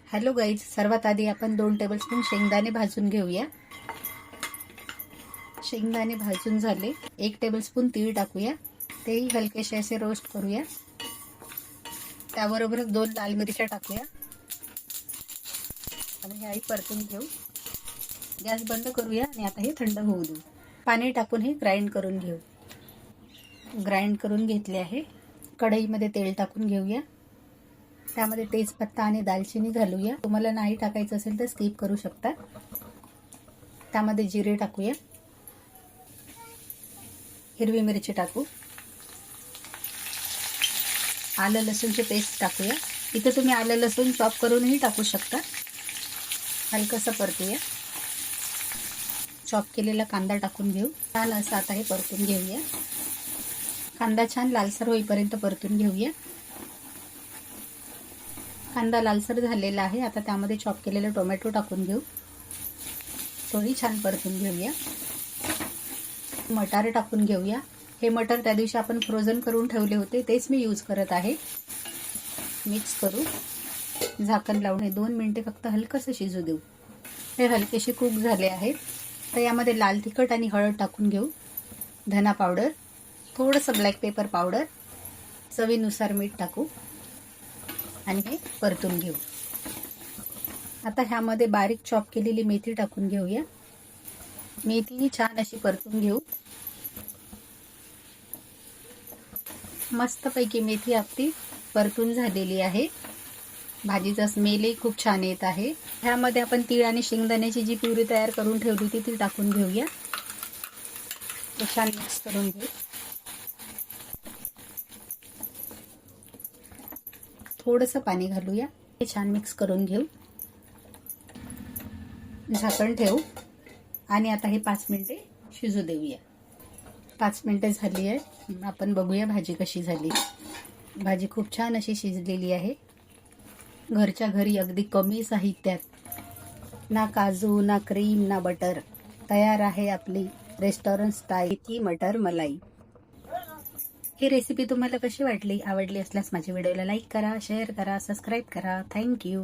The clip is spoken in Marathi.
हॅलो गाईज, सर्वात आधी आपण 2 टेबलस्पून शेंगदाणे भाजून घेऊया। शेंगदाणे भाजून झाले। 1 टेबलस्पून तीळ टाकूया, तेही हलकेसे असे रोस्ट करूया। त्याबरोबरच 2 लाल मिरच्या टाकूया आणि हेही परतून घेऊ। गॅस बंद करूया आणि आता हे थंड होऊ देऊ। पाणी टाकून हे ग्राइंड करून घेऊ। ग्राइंड करून घेतले आहे। कढईमध्ये तेल टाकून घेऊया। त्यामध्ये तेजपत्ता आणि दालचिनी घालूया। तुम्हाला नाही टाकायचं असेल तर स्किप करू शकता। त्यामध्ये जिरे टाकूया, हिरवी मिरची टाकू, आलं लसूणची पेस्ट टाकूया। इथे तुम्ही आलं लसूण चॉप करूनही टाकू शकता। हलकसं परतूया। चॉप केलेला कांदा टाकून घेऊ। छान असं आता हे परतून घेऊया। कांदा छान लालसर होईपर्यंत परतून घेऊया। कांदा लालसर झालेला आहे। आता त्यामध्ये चॉप केलेले टोमॅटो टाकून घेऊ। तोही छान परतून घेऊया। मटार टाकून घेऊया। हे मटर त्या दिवशी आपण फ्रोझन करून ठेवले होते, तेच मी यूज करत आहे। मिक्स करू। झाकण लावून 2 मिनिटे फक्त हलकसं शिजू देऊ। हे हलकेसे कुक झाले आहेत। तर यामध्ये लाल तिखट आणि हळद टाकून घेऊ, धना पावडर, थोडंसं ब्लॅक पेपर पावडर, चवीनुसार मीठ टाकू आणि हे परतून घेऊ। आता ह्यामध्ये बारीक चॉप केलेली मेथी टाकून घेऊया। मेथीही छान अशी परतून घेऊ। मस्तपैकी मेथी आपली परतून झालेली आहे। भाजीचा स्मेलही खूप छान येत आहे। ह्यामध्ये आपण तीळ आणि शेंगदाण्याची जी प्युरी तयार करून ठेवली होती ती टाकून घेऊया। छान मिक्स करून घेऊ। थोडंसं पाणी घालूया। हे छान मिक्स करून घेऊ। झाकण ठेवू आणि आता हे 5 मिनिटे शिजू देऊया। 5 मिनिटे झाली आहे। आपण बघूया भाजी कशी झाली। भाजी खूप छान अशी शिजलेली आहे। घरच्या घरी अगदी कमी साहित्यात, ना काजू, ना क्रीम, ना बटर, तयार आहे आपली रेस्टॉरंट स्टाईल की मटर मलाई। ही रेसिपी तुम्हाला कशी वाटली? आवडली असल्यास माझ्या व्हिडिओला लाईक करा, शेअर करा, सबस्क्राईब करा। थँक्यू।